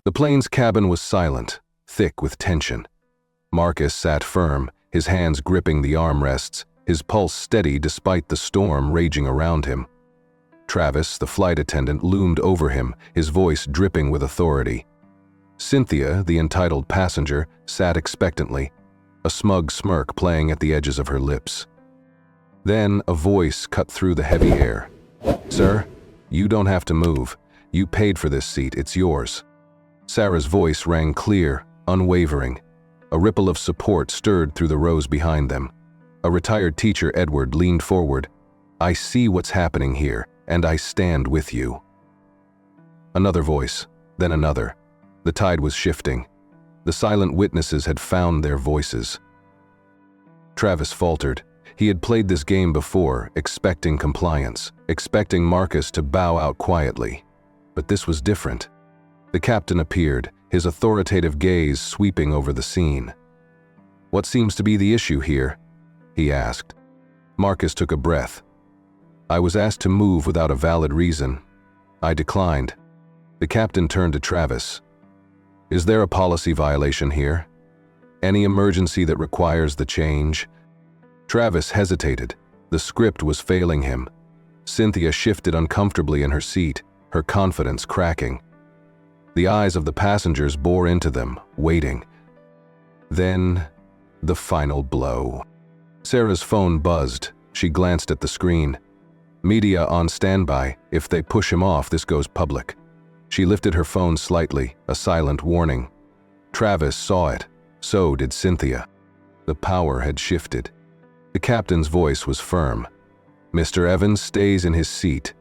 The plane's cabin was silent, thick with tension. Marcus sat firm, his hands gripping the armrests, his pulse steady despite the storm raging around him. Travis, the flight attendant, loomed over him, his voice dripping with authority. Cynthia, the entitled passenger, sat expectantly, a smug smirk playing at the edges of her lips. Then a voice cut through the heavy air. "Sir, you don't have to move. You paid for this seat, it's yours." Sarah's voice rang clear, unwavering. A ripple of support stirred through the rows behind them. A retired teacher, Edward, leaned forward. "I see what's happening here, and I stand with you." Another voice, then another. The tide was shifting. The silent witnesses had found their voices. Travis faltered. He had played this game before, expecting compliance, expecting Marcus to bow out quietly. But this was different. The captain appeared, his authoritative gaze sweeping over the scene. "What seems to be the issue here?" he asked. Marcus took a breath. "I was asked to move without a valid reason. I declined." The captain turned to Travis. "Is there a policy violation here? Any emergency that requires the change?" Travis hesitated. The script was failing him. Cynthia shifted uncomfortably in her seat, her confidence cracking. The eyes of the passengers bore into them, waiting. Then, the final blow. Sarah's phone buzzed. She glanced at the screen. "Media on standby. If they push him off, this goes public." She lifted her phone slightly, a silent warning. Travis saw it. So did Cynthia. The power had shifted. The captain's voice was firm. "Mr. Evans stays in his seat.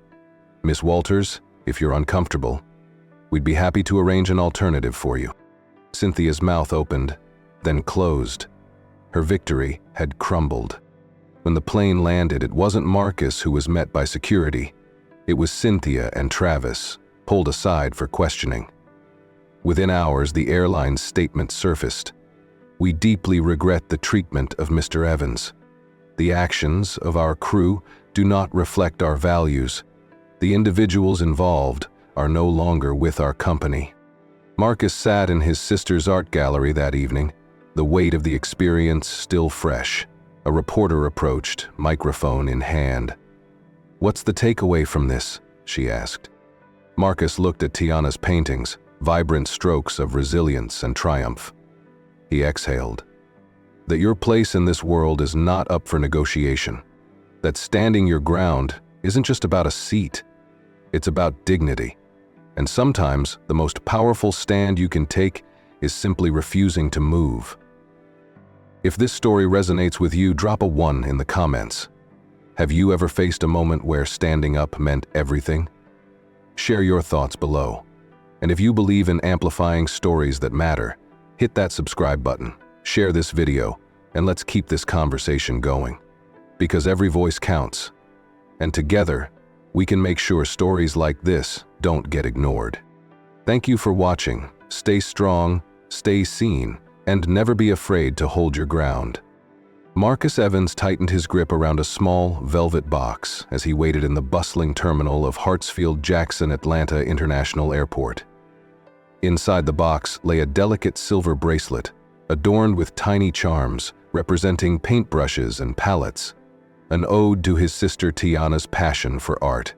Miss Walters, if you're uncomfortable, we'd be happy to arrange an alternative for you." Cynthia's mouth opened, then closed. Her victory had crumbled. When the plane landed, it wasn't Marcus who was met by security. It was Cynthia and Travis, pulled aside for questioning. Within hours, the airline's statement surfaced. "We deeply regret the treatment of Mr. Evans. The actions of our crew do not reflect our values. The individuals involved are no longer with our company." Marcus sat in his sister's art gallery that evening, the weight of the experience still fresh. A reporter approached, microphone in hand. "What's the takeaway from this?" she asked. Marcus looked at Tiana's paintings, vibrant strokes of resilience and triumph. He exhaled. "That your place in this world is not up for negotiation. That standing your ground isn't just about a seat. It's about dignity. And sometimes the most powerful stand you can take is simply refusing to move." If this story resonates with you, drop a 1 in the comments. Have you ever faced a moment where standing up meant everything? Share your thoughts below. And if you believe in amplifying stories that matter, hit that subscribe button, share this video, and let's keep this conversation going. Because every voice counts. And together, we can make sure stories like this don't get ignored. Thank you for watching. Stay strong, stay seen, and never be afraid to hold your ground. Marcus Evans tightened his grip around a small, velvet box as he waited in the bustling terminal of Hartsfield-Jackson Atlanta International Airport. Inside the box lay a delicate silver bracelet, adorned with tiny charms representing paintbrushes and palettes, an ode to his sister Tiana's passion for art.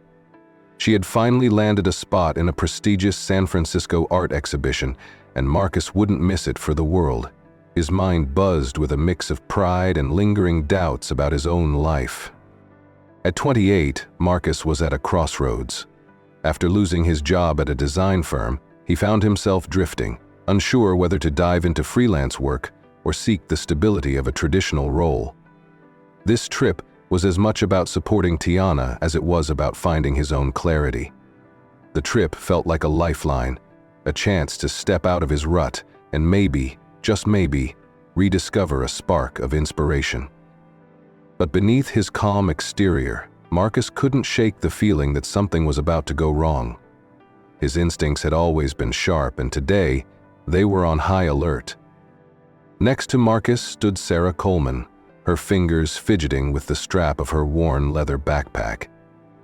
She had finally landed a spot in a prestigious San Francisco art exhibition, and Marcus wouldn't miss it for the world. His mind buzzed with a mix of pride and lingering doubts about his own life. At 28, Marcus was at a crossroads. After losing his job at a design firm, he found himself drifting, unsure whether to dive into freelance work or seek the stability of a traditional role. This trip was as much about supporting Tiana as it was about finding his own clarity. The trip felt like a lifeline, a chance to step out of his rut and maybe, just maybe, rediscover a spark of inspiration. But beneath his calm exterior, Marcus couldn't shake the feeling that something was about to go wrong. His instincts had always been sharp, and today, they were on high alert. Next to Marcus stood Sarah Coleman, her fingers fidgeting with the strap of her worn leather backpack.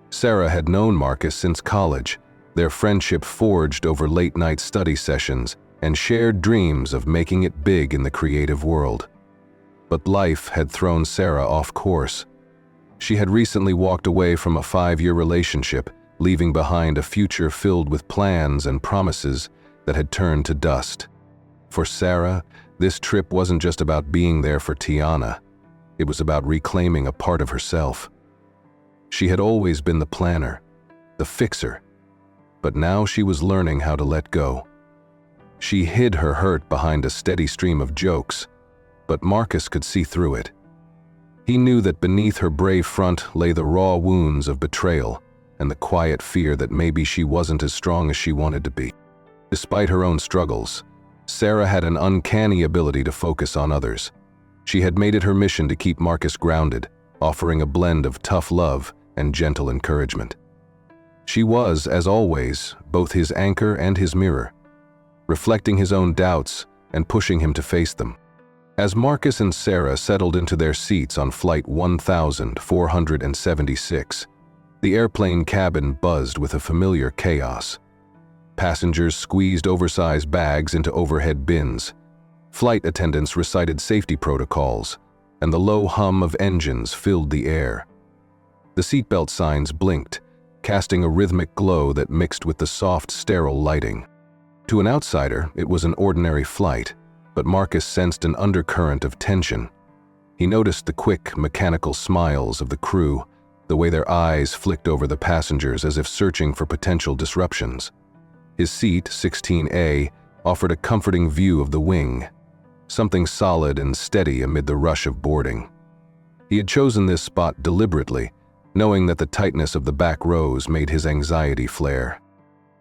Sarah had known Marcus since college. Their friendship forged over late-night study sessions and shared dreams of making it big in the creative world. But life had thrown Sarah off course. She had recently walked away from a 5-year relationship, leaving behind a future filled with plans and promises that had turned to dust. For Sarah, this trip wasn't just about being there for Tiana. It was about reclaiming a part of herself. She had always been the planner, the fixer, but now she was learning how to let go. She hid her hurt behind a steady stream of jokes, but Marcus could see through it. He knew that beneath her brave front lay the raw wounds of betrayal and the quiet fear that maybe she wasn't as strong as she wanted to be. Despite her own struggles, Sarah had an uncanny ability to focus on others. She had made it her mission to keep Marcus grounded, offering a blend of tough love and gentle encouragement. She was, as always, both his anchor and his mirror, reflecting his own doubts and pushing him to face them. As Marcus and Sarah settled into their seats on Flight 1476, the airplane cabin buzzed with a familiar chaos. Passengers squeezed oversized bags into overhead bins. Flight attendants recited safety protocols, and the low hum of engines filled the air. The seatbelt signs blinked, casting a rhythmic glow that mixed with the soft, sterile lighting. To an outsider, it was an ordinary flight, but Marcus sensed an undercurrent of tension. He noticed the quick, mechanical smiles of the crew, the way their eyes flicked over the passengers as if searching for potential disruptions. His seat, 16A, offered a comforting view of the wing, something solid and steady amid the rush of boarding. He had chosen this spot deliberately, knowing that the tightness of the back rows made his anxiety flare.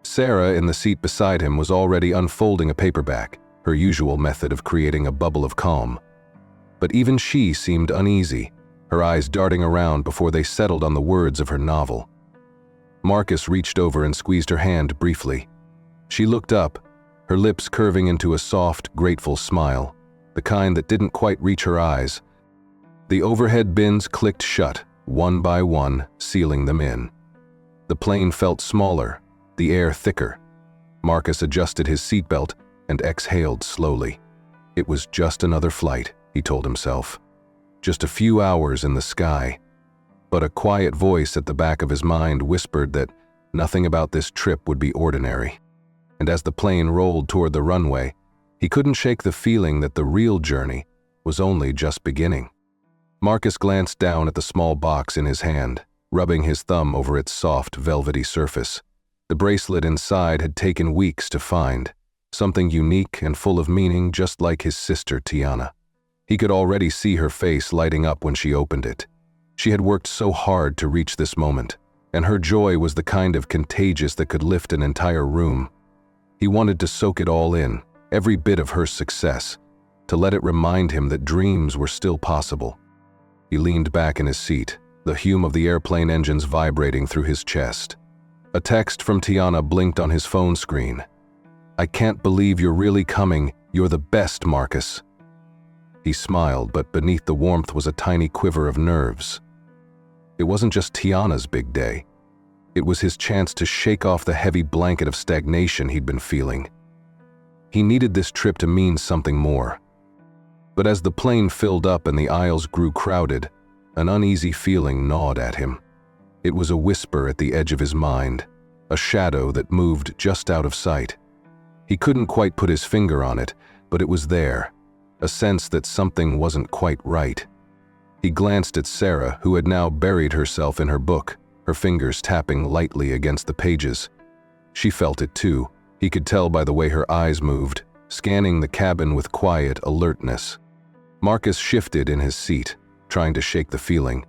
Sarah, in the seat beside him, was already unfolding a paperback, her usual method of creating a bubble of calm. But even she seemed uneasy, her eyes darting around before they settled on the words of her novel. Marcus reached over and squeezed her hand briefly. She looked up, her lips curving into a soft, grateful smile, the kind that didn't quite reach her eyes. The overhead bins clicked shut, one by one, sealing them in. The plane felt smaller, the air thicker. Marcus adjusted his seatbelt and exhaled slowly. It was just another flight, he told himself. Just a few hours in the sky. But a quiet voice at the back of his mind whispered that nothing about this trip would be ordinary. And as the plane rolled toward the runway, he couldn't shake the feeling that the real journey was only just beginning. Marcus glanced down at the small box in his hand, rubbing his thumb over its soft, velvety surface. The bracelet inside had taken weeks to find, something unique and full of meaning, just like his sister Tiana. He could already see her face lighting up when she opened it. She had worked so hard to reach this moment, and her joy was the kind of contagious that could lift an entire room. He wanted to soak it all in, every bit of her success, to let it remind him that dreams were still possible. He leaned back in his seat, the hum of the airplane engines vibrating through his chest. A text from Tiana blinked on his phone screen. "I can't believe you're really coming. You're the best, Marcus." He smiled, but beneath the warmth was a tiny quiver of nerves. It wasn't just Tiana's big day. It was his chance to shake off the heavy blanket of stagnation he'd been feeling. He needed this trip to mean something more. But as the plane filled up and the aisles grew crowded, an uneasy feeling gnawed at him. It was a whisper at the edge of his mind, a shadow that moved just out of sight. He couldn't quite put his finger on it, but it was there, a sense that something wasn't quite right. He glanced at Sarah, who had now buried herself in her book, her fingers tapping lightly against the pages. She felt it too. He could tell by the way her eyes moved, scanning the cabin with quiet alertness. Marcus shifted in his seat, trying to shake the feeling.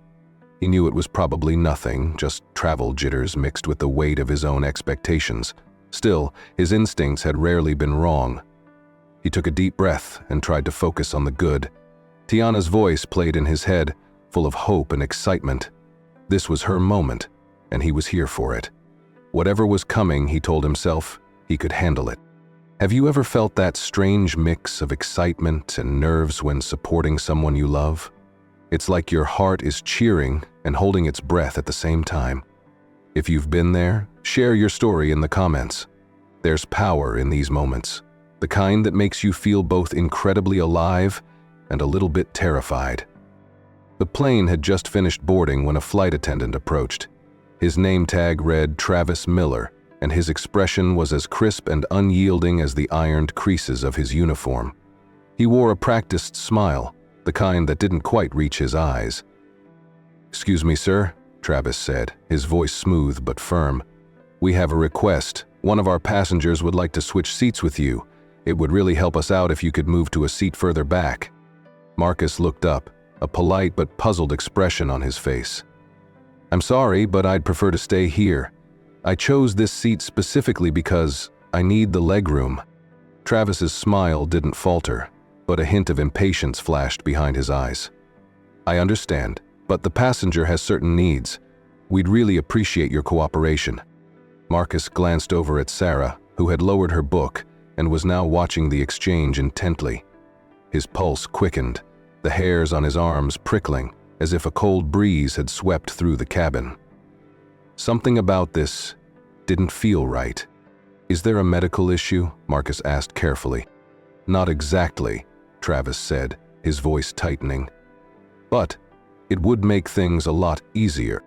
He knew it was probably nothing, just travel jitters mixed with the weight of his own expectations. Still, his instincts had rarely been wrong. He took a deep breath and tried to focus on the good. Tiana's voice played in his head, full of hope and excitement. This was her moment, and he was here for it. Whatever was coming, he told himself, he could handle it. Have you ever felt that strange mix of excitement and nerves when supporting someone you love? It's like your heart is cheering and holding its breath at the same time. If you've been there, Share your story in the comments. There's power in these moments, the kind that makes you feel both incredibly alive and a little bit terrified. The plane had just finished boarding when a flight attendant approached. His name tag read Travis Miller, and his expression was as crisp and unyielding as the ironed creases of his uniform. He wore a practiced smile, the kind that didn't quite reach his eyes. "Excuse me, sir," Travis said, his voice smooth but firm. "We have a request. One of our passengers would like to switch seats with you. It would really help us out if you could move to a seat further back." Marcus looked up, a polite but puzzled expression on his face. "I'm sorry, but I'd prefer to stay here. I chose this seat specifically because I need the legroom." Travis's smile didn't falter, but a hint of impatience flashed behind his eyes. "I understand, but the passenger has certain needs. We'd really appreciate your cooperation." Marcus glanced over at Sarah, who had lowered her book and was now watching the exchange intently. His pulse quickened, the hairs on his arms prickling, as if a cold breeze had swept through the cabin. Something about this didn't feel right. "Is there a medical issue?" Marcus asked carefully. "Not exactly," Travis said, his voice tightening. "But it would make things a lot easier."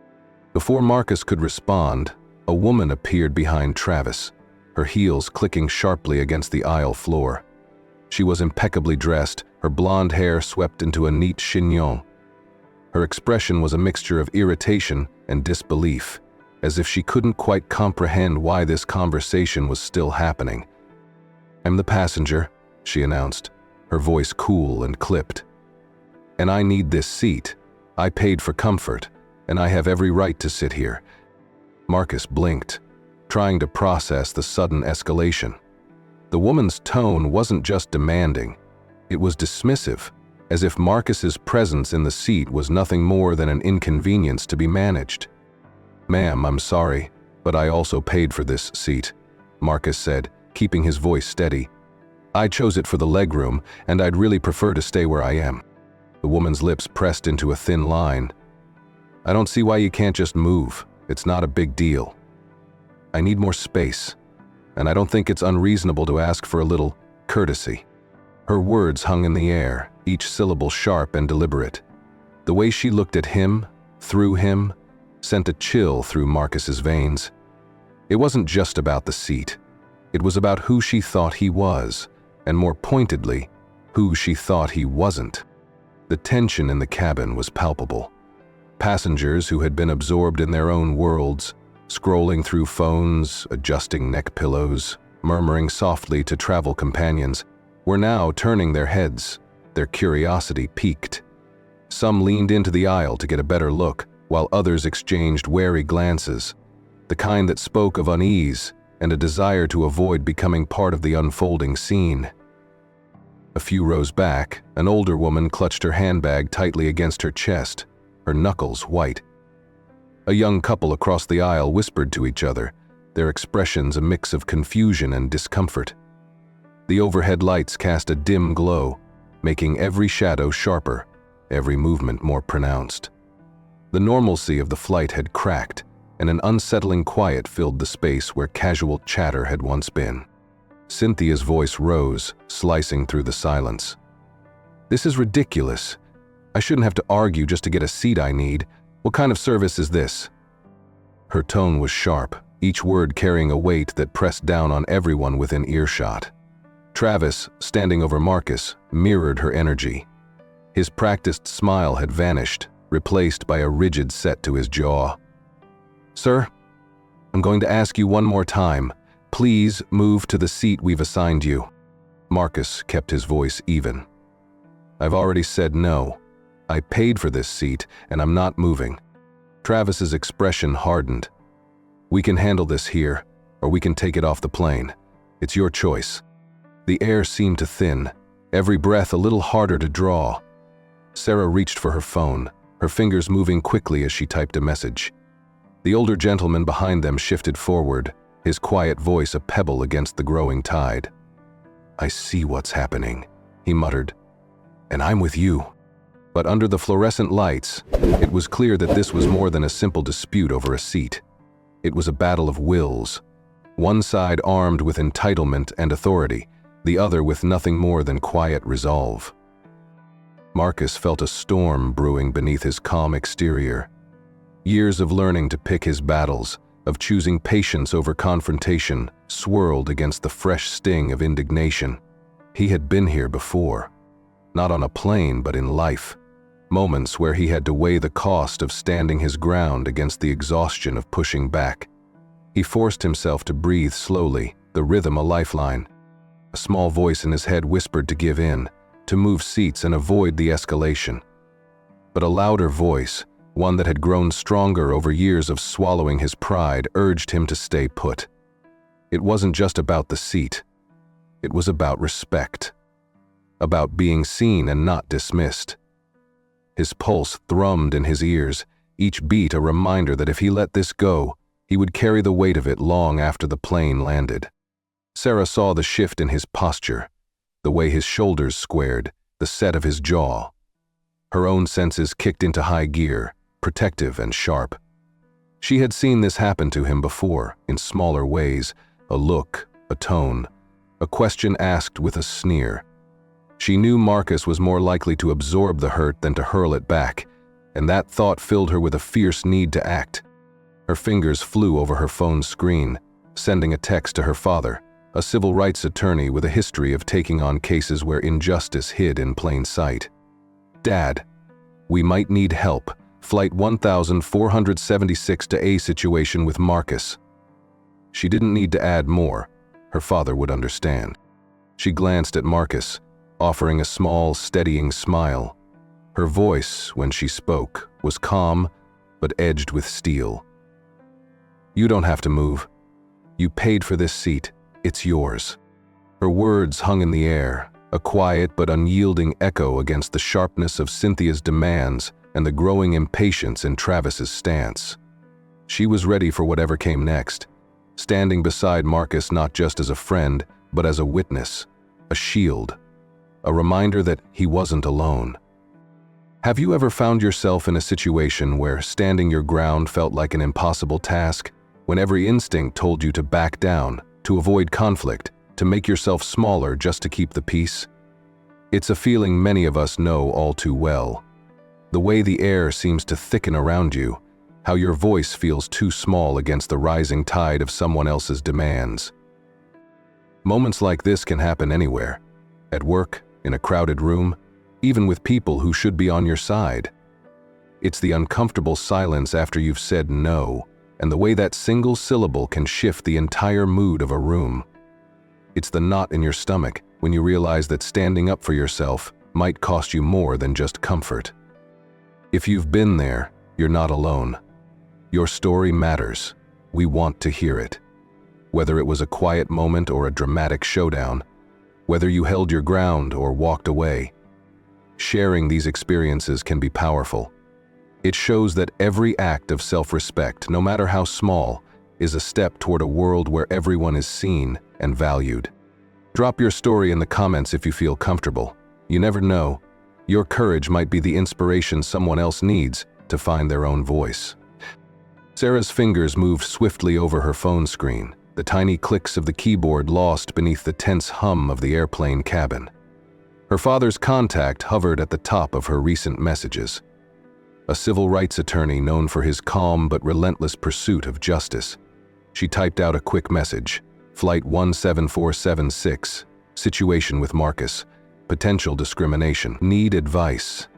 Before Marcus could respond, a woman appeared behind Travis, her heels clicking sharply against the aisle floor. She was impeccably dressed, her blonde hair swept into a neat chignon. Her expression was a mixture of irritation and disbelief, as if she couldn't quite comprehend why this conversation was still happening. "I'm the passenger," she announced, her voice cool and clipped. "And I need this seat. I paid for comfort, and I have every right to sit here." Marcus blinked, trying to process the sudden escalation. The woman's tone wasn't just demanding, it was dismissive, as if Marcus's presence in the seat was nothing more than an inconvenience to be managed. "Ma'am, I'm sorry, but I also paid for this seat," Marcus said, keeping his voice steady. "I chose it for the legroom, and I'd really prefer to stay where I am." The woman's lips pressed into a thin line. "I don't see why you can't just move. It's not a big deal. I need more space, and I don't think it's unreasonable to ask for a little courtesy." Her words hung in the air, each syllable sharp and deliberate. The way she looked at him, through him, sent a chill through Marcus's veins. It wasn't just about the seat. It was about who she thought he was, and more pointedly, who she thought he wasn't. The tension in the cabin was palpable. Passengers who had been absorbed in their own worlds, scrolling through phones, adjusting neck pillows, murmuring softly to travel companions, were now turning their heads, their curiosity piqued. Some leaned into the aisle to get a better look, while others exchanged wary glances, the kind that spoke of unease and a desire to avoid becoming part of the unfolding scene. A few rows back, an older woman clutched her handbag tightly against her chest, her knuckles white. A young couple across the aisle whispered to each other, their expressions a mix of confusion and discomfort. The overhead lights cast a dim glow, making every shadow sharper, every movement more pronounced. The normalcy of the flight had cracked, and an unsettling quiet filled the space where casual chatter had once been. Cynthia's voice rose, slicing through the silence. "This is ridiculous. I shouldn't have to argue just to get a seat I need. What kind of service is this?" Her tone was sharp, each word carrying a weight that pressed down on everyone within earshot. Travis, standing over Marcus, mirrored her energy. His practiced smile had vanished, replaced by a rigid set to his jaw. "Sir, I'm going to ask you one more time. Please move to the seat we've assigned you." Marcus kept his voice even. "I've already said no. I paid for this seat, and I'm not moving." Travis's expression hardened. "We can handle this here, or we can take it off the plane. It's your choice." The air seemed to thin, every breath a little harder to draw. Sarah reached for her phone, her fingers moving quickly as she typed a message. The older gentleman behind them shifted forward, his quiet voice a pebble against the growing tide. "I see what's happening," he muttered, "and I'm with you." But under the fluorescent lights, it was clear that this was more than a simple dispute over a seat. It was a battle of wills. One side armed with entitlement and authority, the other with nothing more than quiet resolve. Marcus felt a storm brewing beneath his calm exterior. Years of learning to pick his battles, of choosing patience over confrontation, swirled against the fresh sting of indignation. He had been here before. Not on a plane, but in life. Moments where he had to weigh the cost of standing his ground against the exhaustion of pushing back. He forced himself to breathe slowly, the rhythm a lifeline. A small voice in his head whispered to give in, to move seats and avoid the escalation. But a louder voice, one that had grown stronger over years of swallowing his pride, urged him to stay put. It wasn't just about the seat. It was about respect. About being seen and not dismissed. His pulse thrummed in his ears, each beat a reminder that if he let this go, he would carry the weight of it long after the plane landed. Sarah saw the shift in his posture, the way his shoulders squared, the set of his jaw. Her own senses kicked into high gear, protective and sharp. She had seen this happen to him before, in smaller ways, a look, a tone, a question asked with a sneer. She knew Marcus was more likely to absorb the hurt than to hurl it back, and that thought filled her with a fierce need to act. Her fingers flew over her phone's screen, sending a text to her father, a civil rights attorney with a history of taking on cases where injustice hid in plain sight. "Dad, we might need help. Flight 1476 to A situation with Marcus." She didn't need to add more. Her father would understand. She glanced at Marcus, offering a small, steadying smile. Her voice, when she spoke, was calm, but edged with steel. "You don't have to move. You paid for this seat. It's yours." Her words hung in the air, a quiet but unyielding echo against the sharpness of Cynthia's demands and the growing impatience in Travis's stance. She was ready for whatever came next, standing beside Marcus not just as a friend, but as a witness, a shield, a reminder that he wasn't alone. Have you ever found yourself in a situation where standing your ground felt like an impossible task, when every instinct told you to back down, to avoid conflict, to make yourself smaller just to keep the peace? It's a feeling many of us know all too well. The way the air seems to thicken around you, how your voice feels too small against the rising tide of someone else's demands. Moments like this can happen anywhere, at work, in a crowded room, even with people who should be on your side. It's the uncomfortable silence after you've said no, and the way that single syllable can shift the entire mood of a room. It's the knot in your stomach when you realize that standing up for yourself might cost you more than just comfort. If you've been there, you're not alone. Your story matters. We want to hear it. Whether it was a quiet moment or a dramatic showdown, whether you held your ground or walked away, sharing these experiences can be powerful. It shows that every act of self-respect, no matter how small, is a step toward a world where everyone is seen and valued. Drop your story in the comments if you feel comfortable. You never know. Your courage might be the inspiration someone else needs to find their own voice. Sarah's fingers moved swiftly over her phone screen, the tiny clicks of the keyboard lost beneath the tense hum of the airplane cabin. Her father's contact hovered at the top of her recent messages. A civil rights attorney known for his calm but relentless pursuit of justice. She typed out a quick message. Flight 17476, situation with Marcus, potential discrimination, need advice.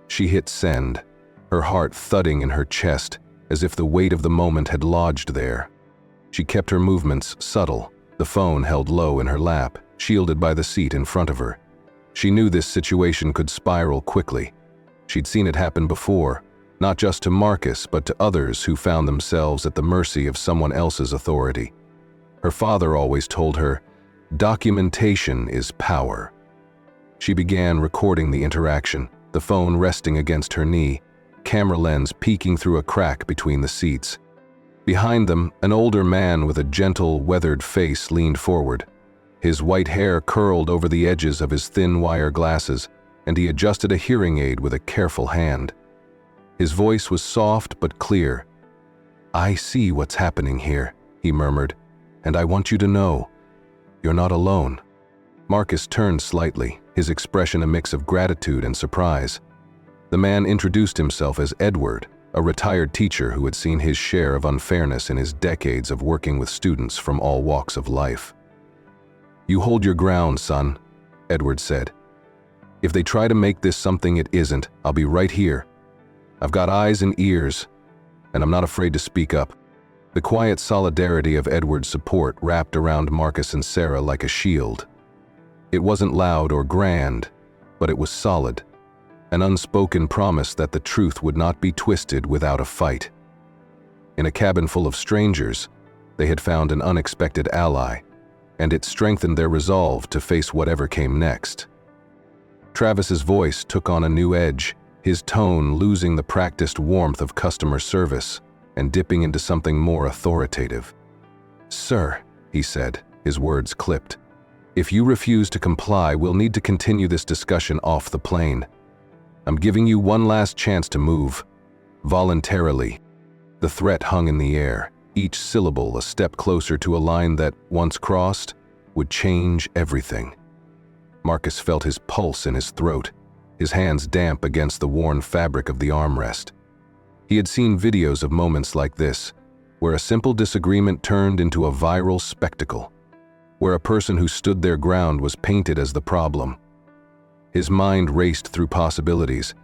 She hit send, her heart thudding in her chest as if the weight of the moment had lodged there. She kept her movements subtle, the phone held low in her lap, shielded by the seat in front of her. She knew this situation could spiral quickly. She'd seen it happen before, not just to Marcus, but to others who found themselves at the mercy of someone else's authority. Her father always told her, "Documentation is power." She began recording the interaction, the phone resting against her knee, camera lens peeking through a crack between the seats. Behind them, an older man with a gentle, weathered face leaned forward. His white hair curled over the edges of his thin wire glasses, and he adjusted a hearing aid with a careful hand. His voice was soft but clear. "I see what's happening here," he murmured, "and I want you to know, you're not alone." Marcus turned slightly, his expression a mix of gratitude and surprise. The man introduced himself as Edward, a retired teacher who had seen his share of unfairness in his decades of working with students from all walks of life. "You hold your ground, son," Edward said. "If they try to make this something it isn't, I'll be right here. I've got eyes and ears, and I'm not afraid to speak up." The quiet solidarity of Edward's support wrapped around Marcus and Sarah like a shield. It wasn't loud or grand, but it was solid, an unspoken promise that the truth would not be twisted without a fight. In a cabin full of strangers, they had found an unexpected ally, and it strengthened their resolve to face whatever came next. Travis's voice took on a new edge, his tone losing the practiced warmth of customer service and dipping into something more authoritative. "Sir," he said, his words clipped, "if you refuse to comply, we'll need to continue this discussion off the plane. I'm giving you one last chance to move. Voluntarily." The threat hung in the air, each syllable a step closer to a line that, once crossed, would change everything. Marcus felt his pulse in his throat, his hands damp against the worn fabric of the armrest. He had seen videos of moments like this, where a simple disagreement turned into a viral spectacle, where a person who stood their ground was painted as the problem. His mind raced through possibilities,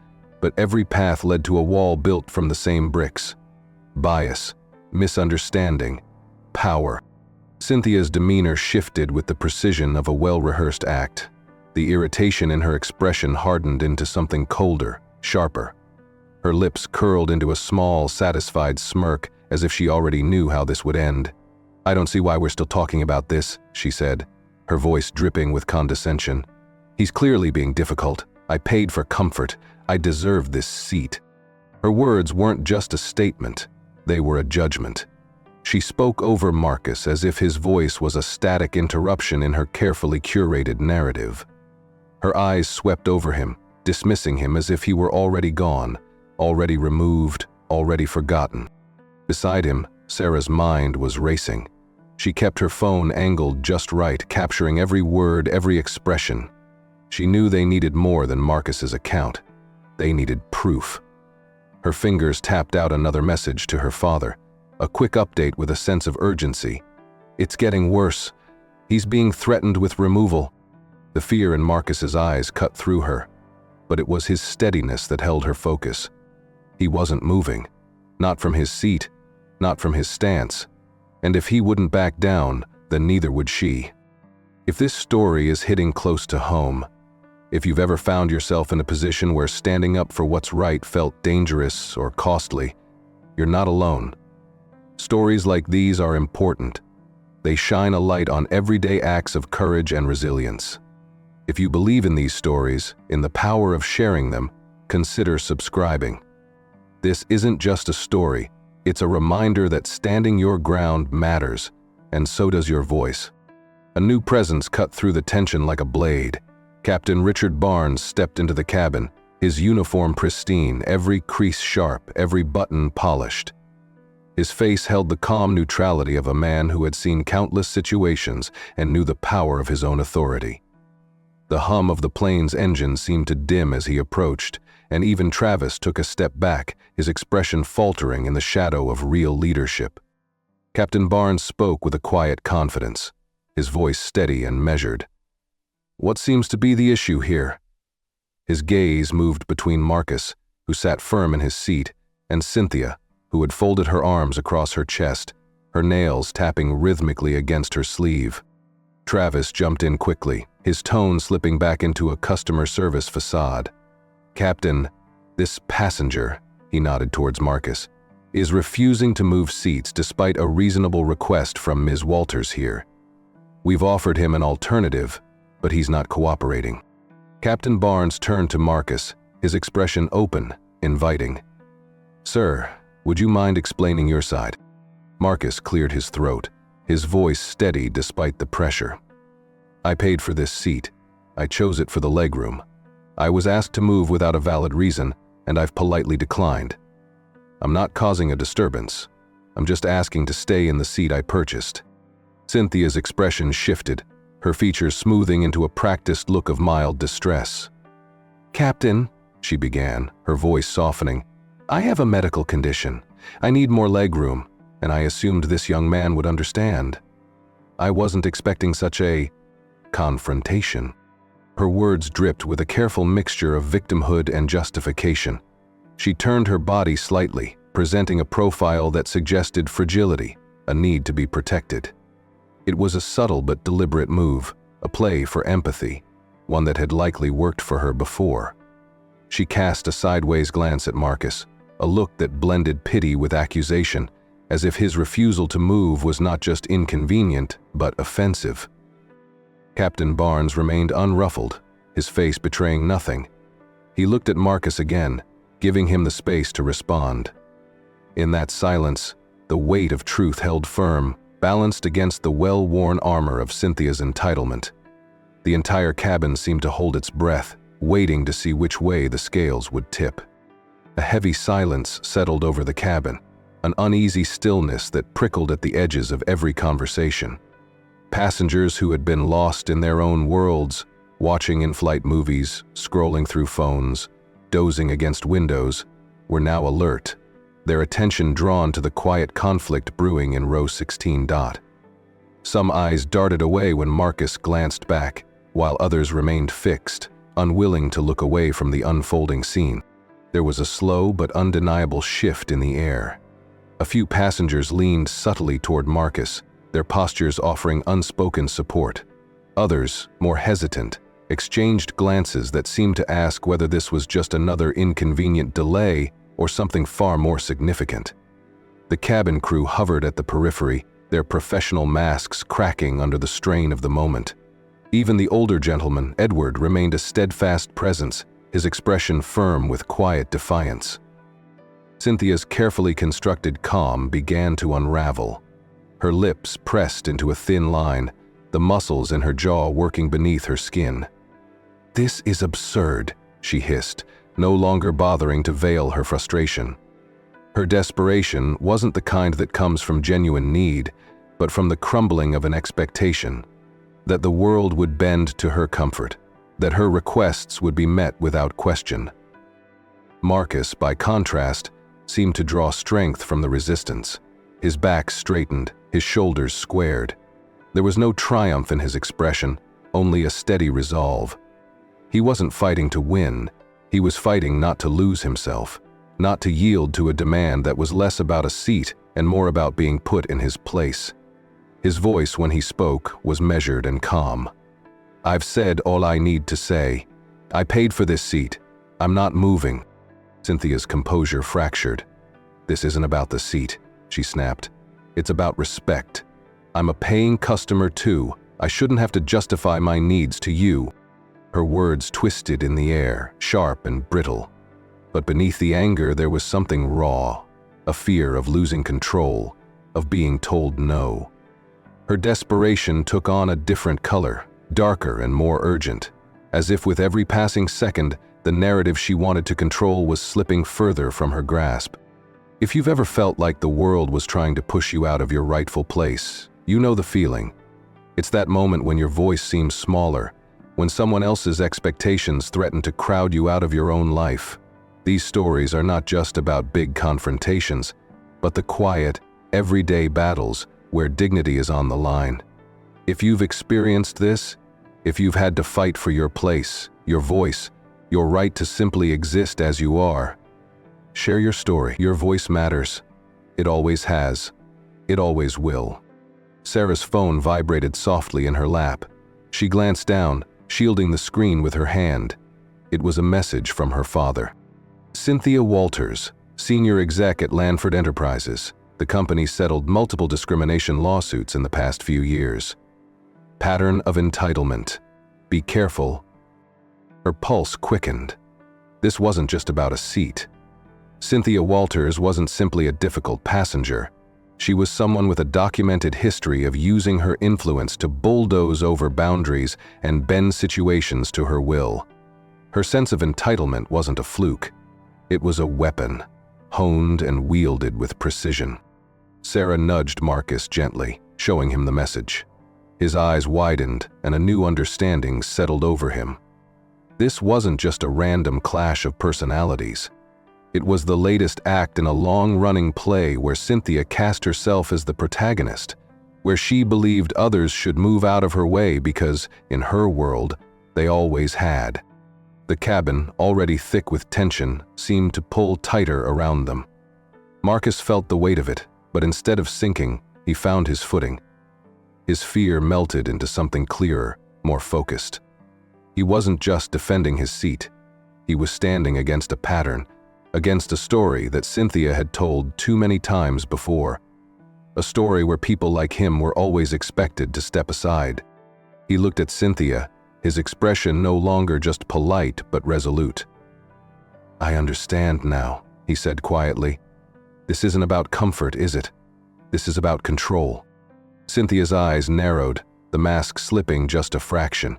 but every path led to a wall built from the same bricks. Bias, misunderstanding, power. Cynthia's demeanor shifted with the precision of a well-rehearsed act. The irritation in her expression hardened into something colder, sharper. Her lips curled into a small, satisfied smirk, as if she already knew how this would end. "I don't see why we're still talking about this," she said, her voice dripping with condescension. "He's clearly being difficult. I paid for comfort. I deserve this seat." Her words weren't just a statement, they were a judgment. She spoke over Marcus as if his voice was a static interruption in her carefully curated narrative. Her eyes swept over him, dismissing him as if he were already gone, already removed, already forgotten. Beside him, Sarah's mind was racing. She kept her phone angled just right, capturing every word, every expression. She knew they needed more than Marcus's account. They needed proof. Her fingers tapped out another message to her father, a quick update with a sense of urgency. "It's getting worse. He's being threatened with removal." The fear in Marcus's eyes cut through her, but it was his steadiness that held her focus. He wasn't moving, not from his seat, not from his stance. And if he wouldn't back down, then neither would she. If this story is hitting close to home, if you've ever found yourself in a position where standing up for what's right felt dangerous or costly, you're not alone. Stories like these are important. They shine a light on everyday acts of courage and resilience. If you believe in these stories, in the power of sharing them, consider subscribing. This isn't just a story. It's a reminder that standing your ground matters, and so does your voice. A new presence cut through the tension like a blade. Captain Richard Barnes stepped into the cabin, his uniform pristine, every crease sharp, every button polished. His face held the calm neutrality of a man who had seen countless situations and knew the power of his own authority. The hum of the plane's engine seemed to dim as he approached, and even Travis took a step back, his expression faltering in the shadow of real leadership. Captain Barnes spoke with a quiet confidence, his voice steady and measured. "What seems to be the issue here?" His gaze moved between Marcus, who sat firm in his seat, and Cynthia, who had folded her arms across her chest, her nails tapping rhythmically against her sleeve. Travis jumped in quickly, his tone slipping back into a customer service facade. "Captain, this passenger," he nodded towards Marcus, "is refusing to move seats despite a reasonable request from Ms. Walters here. We've offered him an alternative, but he's not cooperating." Captain Barnes turned to Marcus, his expression open, inviting. "Sir, would you mind explaining your side?" Marcus cleared his throat, his voice steady despite the pressure. "I paid for this seat. I chose it for the legroom. I was asked to move without a valid reason, and I've politely declined. I'm not causing a disturbance. I'm just asking to stay in the seat I purchased." Cynthia's expression shifted, her features smoothing into a practiced look of mild distress. "Captain," she began, her voice softening, "I have a medical condition. I need more legroom, and I assumed this young man would understand. I wasn't expecting such a confrontation." Her words dripped with a careful mixture of victimhood and justification. She turned her body slightly, presenting a profile that suggested fragility, a need to be protected. It was a subtle but deliberate move, a play for empathy, one that had likely worked for her before. She cast a sideways glance at Marcus, a look that blended pity with accusation, as if his refusal to move was not just inconvenient, but offensive. Captain Barnes remained unruffled, his face betraying nothing. He looked at Marcus again, giving him the space to respond. In that silence, the weight of truth held firm, balanced against the well-worn armor of Cynthia's entitlement. The entire cabin seemed to hold its breath, waiting to see which way the scales would tip. A heavy silence settled over the cabin, an uneasy stillness that prickled at the edges of every conversation. Passengers who had been lost in their own worlds, watching in-flight movies, scrolling through phones, dozing against windows, were now alert, their attention drawn to the quiet conflict brewing in row 16. Some eyes darted away when Marcus glanced back, while others remained fixed, unwilling to look away from the unfolding scene. There was a slow but undeniable shift in the air. A few passengers leaned subtly toward Marcus, their postures offering unspoken support. Others, more hesitant, exchanged glances that seemed to ask whether this was just another inconvenient delay or something far more significant. The cabin crew hovered at the periphery, their professional masks cracking under the strain of the moment. Even the older gentleman, Edward, remained a steadfast presence, his expression firm with quiet defiance. Cynthia's carefully constructed calm began to unravel. Her lips pressed into a thin line, the muscles in her jaw working beneath her skin. "This is absurd," she hissed, no longer bothering to veil her frustration. Her desperation wasn't the kind that comes from genuine need, but from the crumbling of an expectation, that the world would bend to her comfort, that her requests would be met without question. Marcus, by contrast, seemed to draw strength from the resistance. His back straightened, his shoulders squared. There was no triumph in his expression, only a steady resolve. He wasn't fighting to win, he was fighting not to lose himself, not to yield to a demand that was less about a seat and more about being put in his place. His voice, when he spoke, was measured and calm. "I've said all I need to say. I paid for this seat. I'm not moving." Cynthia's composure fractured. "This isn't about the seat," she snapped. "It's about respect. I'm a paying customer too. I shouldn't have to justify my needs to you." Her words twisted in the air, sharp and brittle. But beneath the anger there was something raw, a fear of losing control, of being told no. Her desperation took on a different color, darker and more urgent, as if with every passing second, the narrative she wanted to control was slipping further from her grasp. If you've ever felt like the world was trying to push you out of your rightful place, you know the feeling. It's that moment when your voice seems smaller, when someone else's expectations threaten to crowd you out of your own life. These stories are not just about big confrontations, but the quiet, everyday battles where dignity is on the line. If you've experienced this, if you've had to fight for your place, your voice, your right to simply exist as you are, share your story. Your voice matters. It always has. It always will. Sarah's phone vibrated softly in her lap. She glanced down, shielding the screen with her hand. It was a message from her father. Cynthia Walters, senior exec at Lanford Enterprises. The company settled multiple discrimination lawsuits in the past few years. Pattern of entitlement. Be careful. Her pulse quickened. This wasn't just about a seat. Cynthia Walters wasn't simply a difficult passenger. She was someone with a documented history of using her influence to bulldoze over boundaries and bend situations to her will. Her sense of entitlement wasn't a fluke. It was a weapon, honed and wielded with precision. Sarah nudged Marcus gently, showing him the message. His eyes widened, and a new understanding settled over him. This wasn't just a random clash of personalities. It was the latest act in a long-running play where Cynthia cast herself as the protagonist, where she believed others should move out of her way because, in her world, they always had. The cabin, already thick with tension, seemed to pull tighter around them. Marcus felt the weight of it, but instead of sinking, he found his footing. His fear melted into something clearer, more focused. He wasn't just defending his seat. He was standing against a pattern, against a story that Cynthia had told too many times before. A story where people like him were always expected to step aside. He looked at Cynthia, his expression no longer just polite but resolute. "I understand now," he said quietly. "This isn't about comfort, is it? This is about control." Cynthia's eyes narrowed, the mask slipping just a fraction.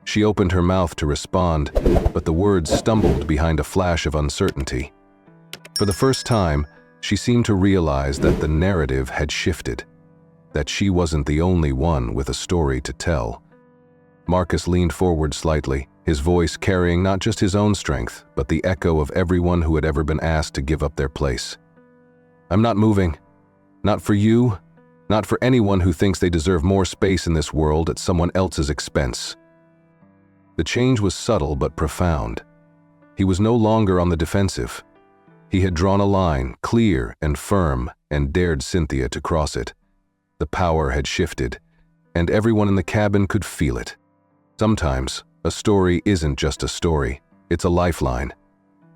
She opened her mouth to respond, but the words stumbled behind a flash of uncertainty. For the first time, she seemed to realize that the narrative had shifted, that she wasn't the only one with a story to tell. Marcus leaned forward slightly, his voice carrying not just his own strength, but the echo of everyone who had ever been asked to give up their place. "I'm not moving. Not for you. Not for anyone who thinks they deserve more space in this world at someone else's expense." The change was subtle but profound. He was no longer on the defensive. He had drawn a line, clear and firm, and dared Cynthia to cross it. The power had shifted, and everyone in the cabin could feel it. Sometimes, a story isn't just a story, it's a lifeline.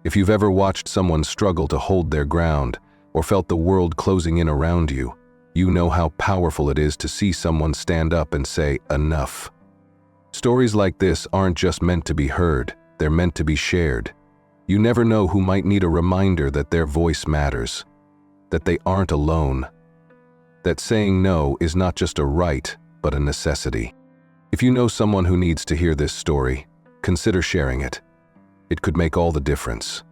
If you've ever watched someone struggle to hold their ground, or felt the world closing in around you, you know how powerful it is to see someone stand up and say, "Enough." Stories like this aren't just meant to be heard, they're meant to be shared. You never know who might need a reminder that their voice matters, that they aren't alone, that saying no is not just a right, but a necessity. If you know someone who needs to hear this story, consider sharing it. It could make all the difference.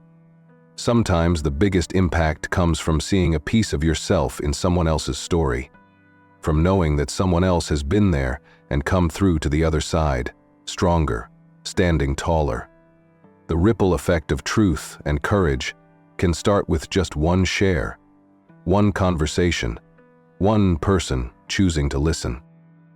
Sometimes the biggest impact comes from seeing a piece of yourself in someone else's story, from knowing that someone else has been there and come through to the other side, stronger, standing taller. The ripple effect of truth and courage can start with just one share, one conversation, one person choosing to listen.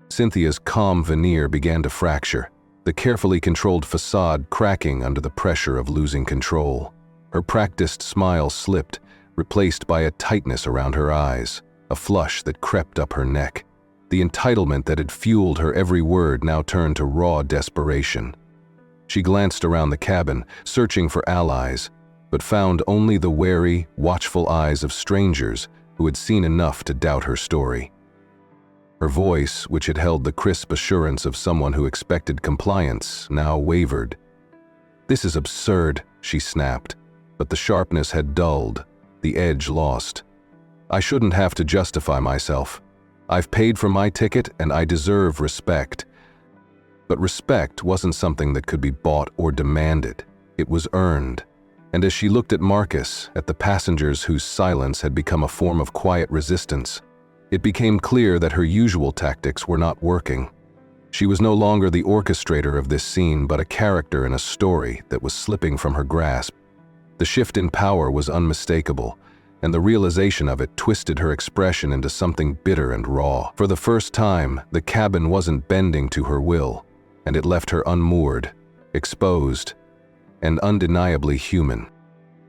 Cynthia's calm veneer began to fracture, the carefully controlled facade cracking under the pressure of losing control. Her practiced smile slipped, replaced by a tightness around her eyes, a flush that crept up her neck. The entitlement that had fueled her every word now turned to raw desperation. She glanced around the cabin, searching for allies, but found only the wary, watchful eyes of strangers who had seen enough to doubt her story. Her voice, which had held the crisp assurance of someone who expected compliance, now wavered. "This is absurd," she snapped, but the sharpness had dulled, the edge lost. "I shouldn't have to justify myself. I've paid for my ticket and I deserve respect." But respect wasn't something that could be bought or demanded. It was earned. And as she looked at Marcus, at the passengers whose silence had become a form of quiet resistance, it became clear that her usual tactics were not working. She was no longer the orchestrator of this scene, but a character in a story that was slipping from her grasp. The shift in power was unmistakable, and the realization of it twisted her expression into something bitter and raw. For the first time, the cabin wasn't bending to her will, and it left her unmoored, exposed, and undeniably human.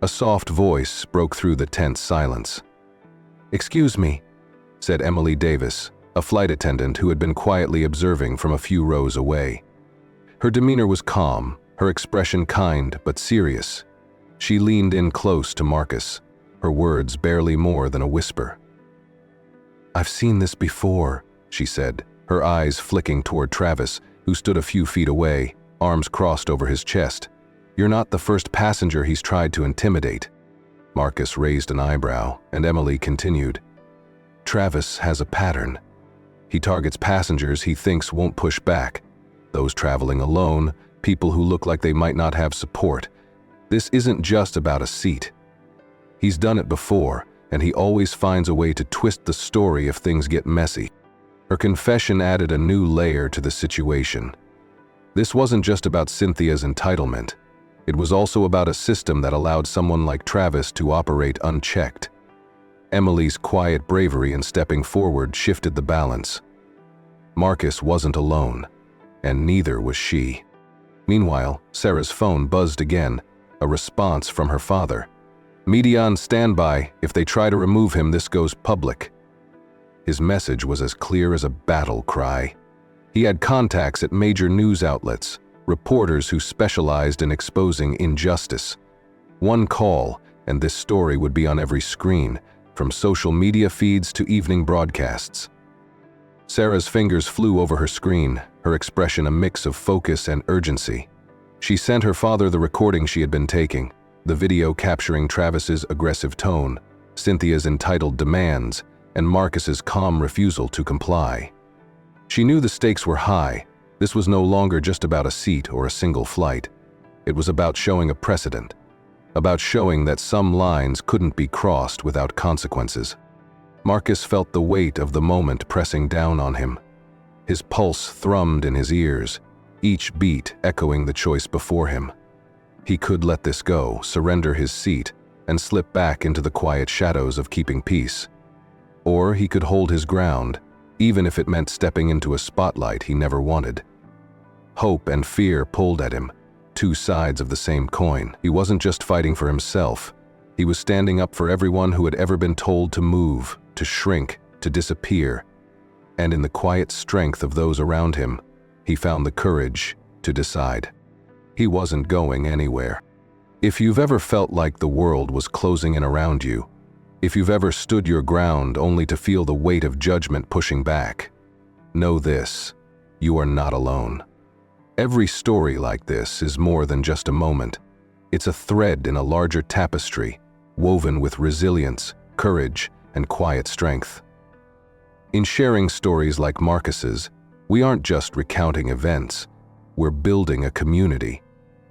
A soft voice broke through the tense silence. "Excuse me," said Emily Davis, a flight attendant who had been quietly observing from a few rows away. Her demeanor was calm, her expression kind but serious. She leaned in close to Marcus, her words barely more than a whisper. "I've seen this before," she said, her eyes flicking toward Travis, who stood a few feet away, arms crossed over his chest. "You're not the first passenger he's tried to intimidate." Marcus raised an eyebrow, and Emily continued. "Travis has a pattern. He targets passengers he thinks won't push back, those traveling alone, people who look like they might not have support. This isn't just about a seat. He's done it before, and he always finds a way to twist the story if things get messy. Her confession added a new layer to the situation. This wasn't just about Cynthia's entitlement. It was also about a system that allowed someone like Travis to operate unchecked. Emily's quiet bravery in stepping forward shifted the balance. Marcus wasn't alone, and neither was she. Meanwhile, Sarah's phone buzzed again, a response from her father. "Media on standby. If they try to remove him, this goes public." His message was as clear as a battle cry. He had contacts at major news outlets, reporters who specialized in exposing injustice. One call, and this story would be on every screen, from social media feeds to evening broadcasts. Sarah's fingers flew over her screen, her expression a mix of focus and urgency. She sent her father the recording she had been taking, the video capturing Travis's aggressive tone, Cynthia's entitled demands, and Marcus's calm refusal to comply. She knew the stakes were high. This was no longer just about a seat or a single flight. It was about showing a precedent, about showing that some lines couldn't be crossed without consequences. Marcus felt the weight of the moment pressing down on him. His pulse thrummed in his ears, each beat echoing the choice before him. He could let this go, surrender his seat, and slip back into the quiet shadows of keeping peace. Or he could hold his ground, even if it meant stepping into a spotlight he never wanted. Hope and fear pulled at him, two sides of the same coin. He wasn't just fighting for himself. He was standing up for everyone who had ever been told to move, to shrink, to disappear. And in the quiet strength of those around him, he found the courage to decide. He wasn't going anywhere. If you've ever felt like the world was closing in around you, if you've ever stood your ground only to feel the weight of judgment pushing back, know this: you are not alone. Every story like this is more than just a moment. It's a thread in a larger tapestry, woven with resilience, courage, and quiet strength. In sharing stories like Marcus's, we aren't just recounting events. We're building a community,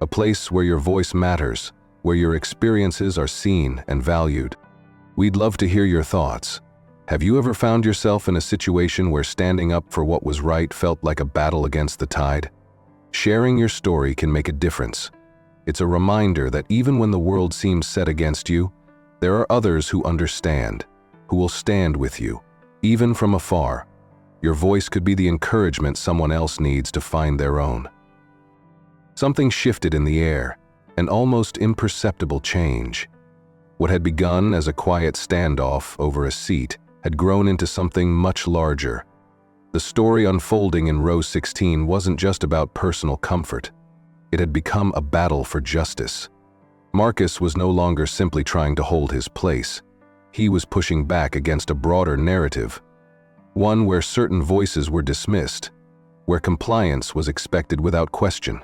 a place where your voice matters, where your experiences are seen and valued. We'd love to hear your thoughts. Have you ever found yourself in a situation where standing up for what was right felt like a battle against the tide? Sharing your story can make a difference. It's a reminder that even when the world seems set against you, there are others who understand, who will stand with you, even from afar. Your voice could be the encouragement someone else needs to find their own. Something shifted in the air, an almost imperceptible change. What had begun as a quiet standoff over a seat had grown into something much larger. The story unfolding in row 16 wasn't just about personal comfort. It had become a battle for justice. Marcus was no longer simply trying to hold his place. He was pushing back against a broader narrative, one where certain voices were dismissed, where compliance was expected without question.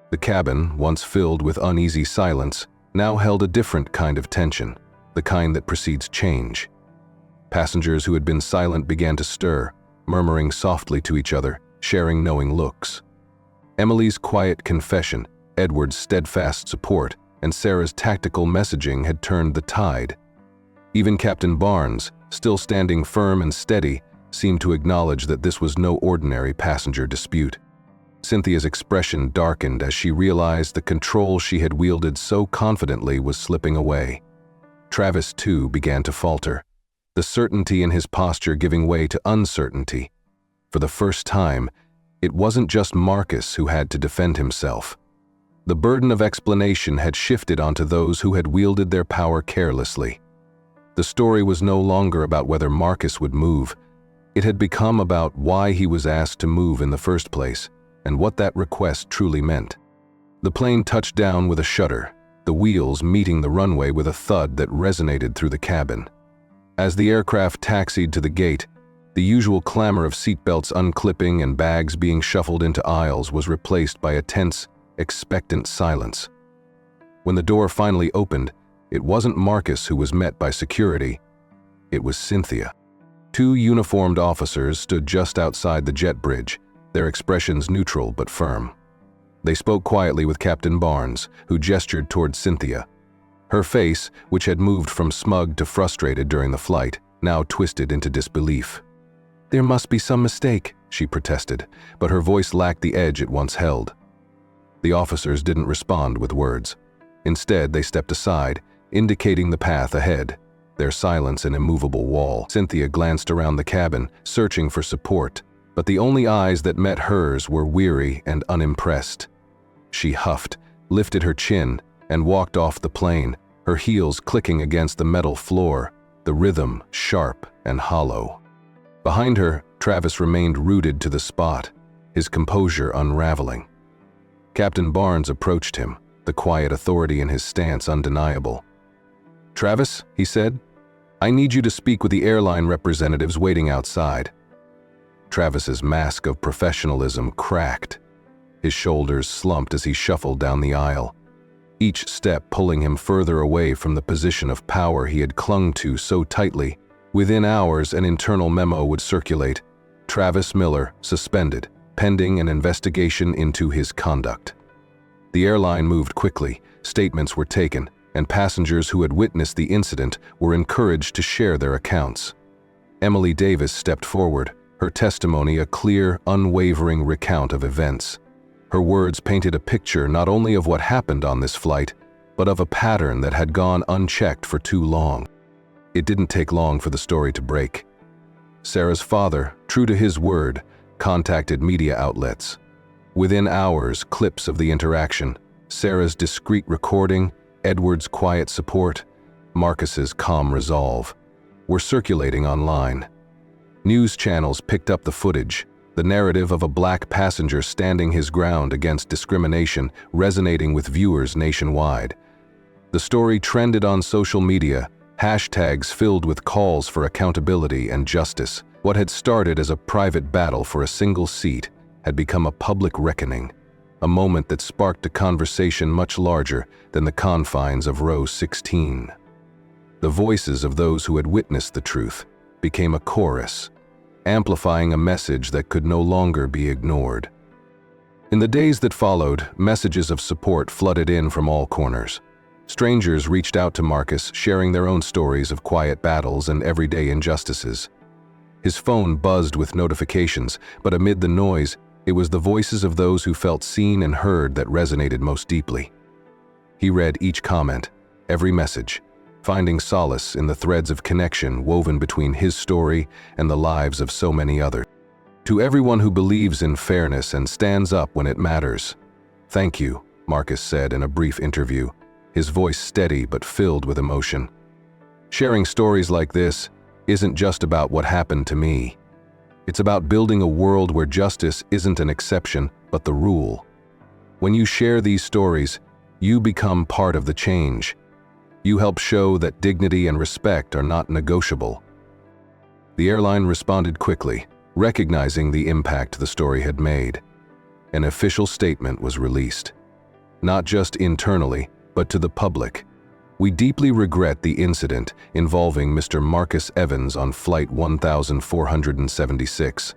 The cabin, once filled with uneasy silence, now held a different kind of tension, the kind that precedes change. Passengers who had been silent began to stir, murmuring softly to each other, sharing knowing looks. Emily's quiet confession, Edward's steadfast support, and Sarah's tactical messaging had turned the tide. Even Captain Barnes, still standing firm and steady, seemed to acknowledge that this was no ordinary passenger dispute. Cynthia's expression darkened as she realized the control she had wielded so confidently was slipping away. Travis, too, began to falter, the certainty in his posture giving way to uncertainty. For the first time, it wasn't just Marcus who had to defend himself. The burden of explanation had shifted onto those who had wielded their power carelessly. The story was no longer about whether Marcus would move. It had become about why he was asked to move in the first place, and what that request truly meant. The plane touched down with a shudder, the wheels meeting the runway with a thud that resonated through the cabin. As the aircraft taxied to the gate, the usual clamor of seatbelts unclipping and bags being shuffled into aisles was replaced by a tense, expectant silence. When the door finally opened, it wasn't Marcus who was met by security. It was Cynthia. Two uniformed officers stood just outside the jet bridge, their expressions neutral but firm. They spoke quietly with Captain Barnes, who gestured toward Cynthia. Her face, which had moved from smug to frustrated during the flight, now twisted into disbelief. "There must be some mistake," she protested, but her voice lacked the edge it once held. The officers didn't respond with words. Instead, they stepped aside, indicating the path ahead, their silence an immovable wall. Cynthia glanced around the cabin, searching for support, but the only eyes that met hers were weary and unimpressed. She huffed, lifted her chin, and walked off the plane, her heels clicking against the metal floor, the rhythm sharp and hollow. Behind her, Travis remained rooted to the spot, his composure unraveling. Captain Barnes approached him, the quiet authority in his stance undeniable. "Travis," he said, "I need you to speak with the airline representatives waiting outside." Travis's mask of professionalism cracked. His shoulders slumped as he shuffled down the aisle, each step pulling him further away from the position of power he had clung to so tightly. Within hours, an internal memo would circulate: Travis Miller suspended, pending an investigation into his conduct. The airline moved quickly, statements were taken, and passengers who had witnessed the incident were encouraged to share their accounts. Emily Davis stepped forward, her testimony a clear, unwavering recount of events. Her words painted a picture not only of what happened on this flight, but of a pattern that had gone unchecked for too long. It didn't take long for the story to break. Sarah's father, true to his word, contacted media outlets. Within hours, clips of the interaction, Sarah's discreet recording, Edward's quiet support, Marcus's calm resolve, were circulating online. News channels picked up the footage, the narrative of a black passenger standing his ground against discrimination resonating with viewers nationwide. The story trended on social media, hashtags filled with calls for accountability and justice. What had started as a private battle for a single seat had become a public reckoning, a moment that sparked a conversation much larger than the confines of row 16. The voices of those who had witnessed the truth became a chorus, amplifying a message that could no longer be ignored. In the days that followed, messages of support flooded in from all corners. Strangers reached out to Marcus, sharing their own stories of quiet battles and everyday injustices. His phone buzzed with notifications, but amid the noise, it was the voices of those who felt seen and heard that resonated most deeply. He read each comment, every message, finding solace in the threads of connection woven between his story and the lives of so many others. To everyone who believes in fairness and stands up when it matters, "Thank you," Marcus said in a brief interview, his voice steady but filled with emotion. Sharing stories like this isn't just about what happened to me. It's about building a world where justice isn't an exception, but the rule. When you share these stories, you become part of the change. You help show that dignity and respect are not negotiable. The airline responded quickly, recognizing the impact the story had made. An official statement was released, not just internally, but to the public. "We deeply regret the incident involving Mr. Marcus Evans on Flight 1476.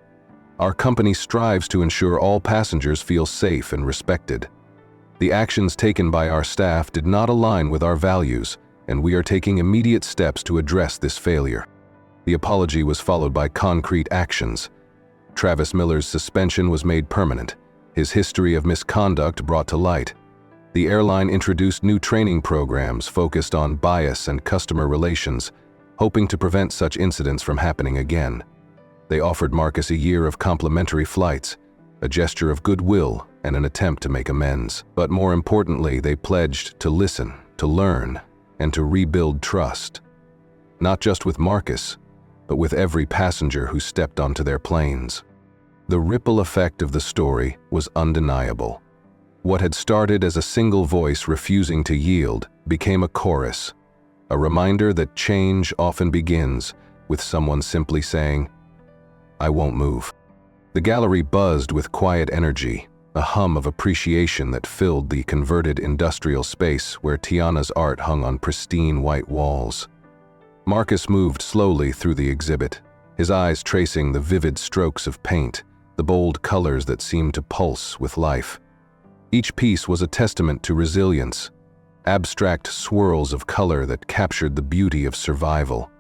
Our company strives to ensure all passengers feel safe and respected. The actions taken by our staff did not align with our values, and we are taking immediate steps to address this failure." The apology was followed by concrete actions. Travis Miller's suspension was made permanent, his history of misconduct brought to light. The airline introduced new training programs focused on bias and customer relations, hoping to prevent such incidents from happening again. They offered Marcus a year of complimentary flights, a gesture of goodwill and an attempt to make amends. But more importantly, they pledged to listen, to learn, and to rebuild trust. Not just with Marcus, but with every passenger who stepped onto their planes. The ripple effect of the story was undeniable. What had started as a single voice refusing to yield became a chorus, a reminder that change often begins with someone simply saying, "I won't move." The gallery buzzed with quiet energy, a hum of appreciation that filled the converted industrial space where Tiana's art hung on pristine white walls. Marcus moved slowly through the exhibit, his eyes tracing the vivid strokes of paint, the bold colors that seemed to pulse with life. Each piece was a testament to resilience, abstract swirls of color that captured the beauty of survival,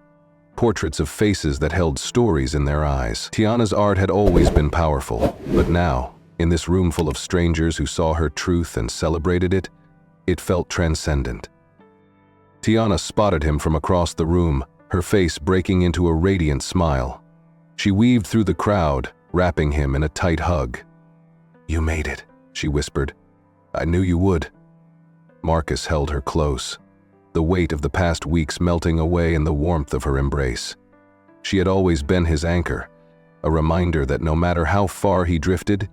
portraits of faces that held stories in their eyes. Tiana's art had always been powerful, but now, in this room full of strangers who saw her truth and celebrated it, it felt transcendent. Tiana spotted him from across the room, her face breaking into a radiant smile. She weaved through the crowd, wrapping him in a tight hug. "You made it," she whispered. "I knew you would." Marcus held her close, the weight of the past weeks melting away in the warmth of her embrace. She had always been his anchor, a reminder that no matter how far he drifted,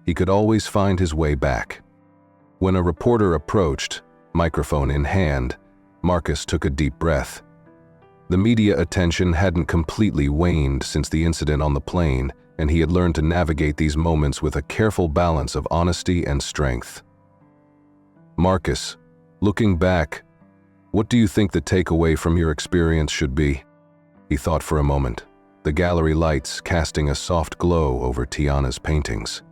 he could always find his way back. When a reporter approached, microphone in hand, Marcus took a deep breath. The media attention hadn't completely waned since the incident on the plane, and he had learned to navigate these moments with a careful balance of honesty and strength. "Marcus, looking back, what do you think the takeaway from your experience should be?" He thought for a moment, the gallery lights casting a soft glow over Tiana's paintings.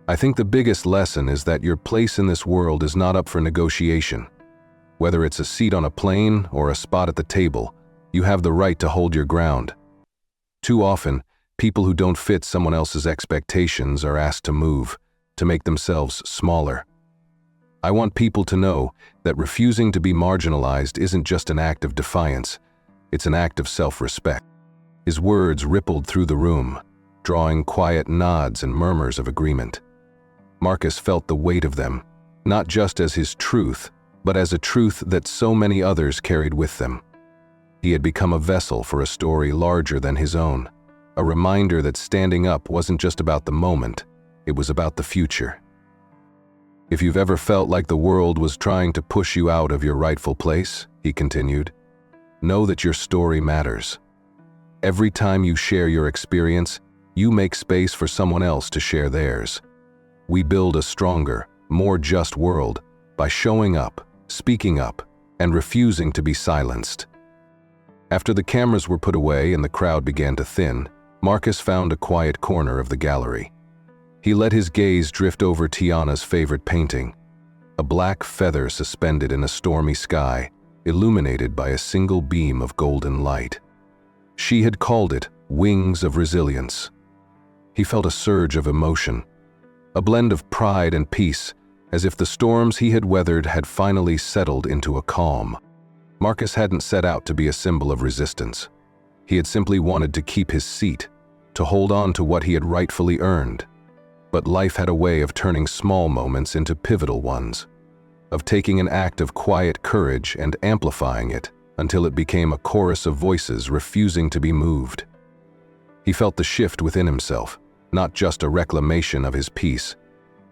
"I think the biggest lesson is that your place in this world is not up for negotiation. Whether it's a seat on a plane or a spot at the table, you have the right to hold your ground. Too often, people who don't fit someone else's expectations are asked to move, to make themselves smaller. I want people to know that refusing to be marginalized isn't just an act of defiance, it's an act of self-respect." His words rippled through the room, drawing quiet nods and murmurs of agreement. Marcus felt the weight of them, not just as his truth, but as a truth that so many others carried with them. He had become a vessel for a story larger than his own, a reminder that standing up wasn't just about the moment, it was about the future. "If you've ever felt like the world was trying to push you out of your rightful place," he continued, "know that your story matters. Every time you share your experience, you make space for someone else to share theirs. We build a stronger, more just world by showing up, speaking up, and refusing to be silenced." After the cameras were put away and the crowd began to thin, Marcus found a quiet corner of the gallery. He let his gaze drift over Tiana's favorite painting, a black feather suspended in a stormy sky, illuminated by a single beam of golden light. She had called it "Wings of Resilience." He felt a surge of emotion, a blend of pride and peace, as if the storms he had weathered had finally settled into a calm. Marcus hadn't set out to be a symbol of resistance. He had simply wanted to keep his seat, to hold on to what he had rightfully earned. But life had a way of turning small moments into pivotal ones, of taking an act of quiet courage and amplifying it until it became a chorus of voices refusing to be moved. He felt the shift within himself, not just a reclamation of his peace,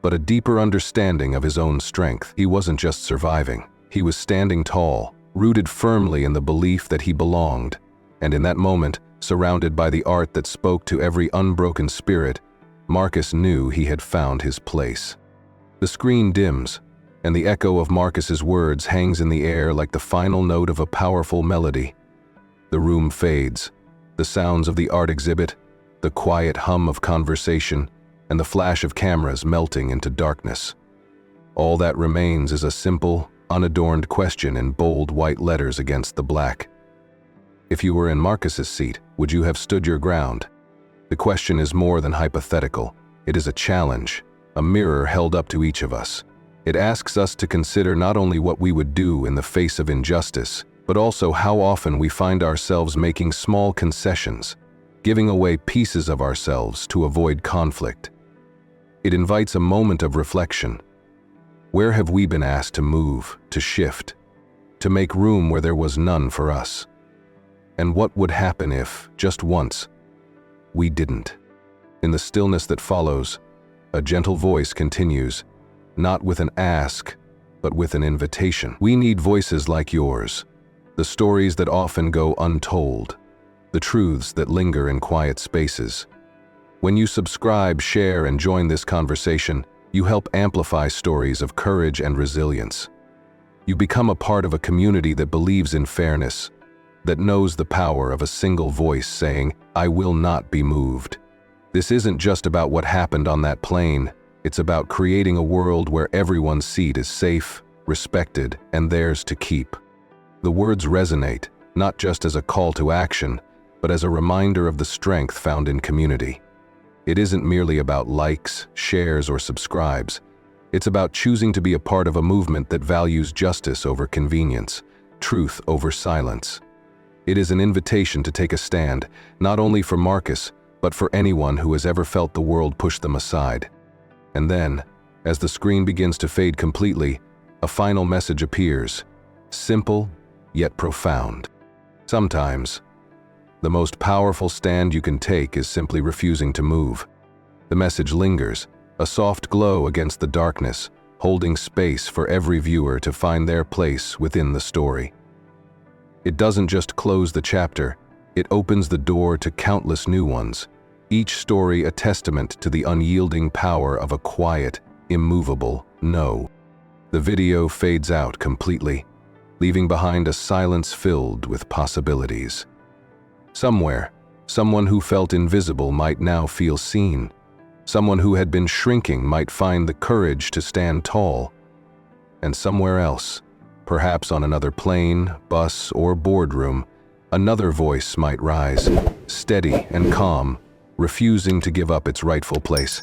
but a deeper understanding of his own strength. He wasn't just surviving, he was standing tall, rooted firmly in the belief that he belonged, and in that moment, surrounded by the art that spoke to every unbroken spirit, Marcus knew he had found his place. The screen dims, and the echo of Marcus's words hangs in the air like the final note of a powerful melody. The room fades, the sounds of the art exhibit, the quiet hum of conversation, and the flash of cameras melting into darkness. All that remains is a simple, unadorned question in bold white letters against the black. If you were in Marcus's seat, would you have stood your ground? The question is more than hypothetical. It is a challenge, a mirror held up to each of us. It asks us to consider not only what we would do in the face of injustice, but also how often we find ourselves making small concessions, giving away pieces of ourselves to avoid conflict. It invites a moment of reflection. Where have we been asked to move, to shift, to make room where there was none for us? And what would happen if, just once, we didn't? In the stillness that follows, a gentle voice continues, not with an ask, but with an invitation. We need voices like yours, the stories that often go untold, the truths that linger in quiet spaces. When you subscribe, share, and join this conversation, you help amplify stories of courage and resilience. You become a part of a community that believes in fairness, that knows the power of a single voice saying, "I will not be moved." This isn't just about what happened on that plane, it's about creating a world where everyone's seat is safe, respected, and theirs to keep. The words resonate, not just as a call to action, but as a reminder of the strength found in community. It isn't merely about likes, shares, or subscribes. It's about choosing to be a part of a movement that values justice over convenience, truth over silence. It is an invitation to take a stand, not only for Marcus, but for anyone who has ever felt the world push them aside. And then, as the screen begins to fade completely, a final message appears, simple yet profound. Sometimes, the most powerful stand you can take is simply refusing to move. The message lingers, a soft glow against the darkness, holding space for every viewer to find their place within the story. It doesn't just close the chapter, it opens the door to countless new ones, each story a testament to the unyielding power of a quiet, immovable no. The video fades out completely, leaving behind a silence filled with possibilities. Somewhere, someone who felt invisible might now feel seen. Someone who had been shrinking might find the courage to stand tall. And somewhere else, perhaps on another plane, bus, or boardroom, another voice might rise, steady and calm, refusing to give up its rightful place.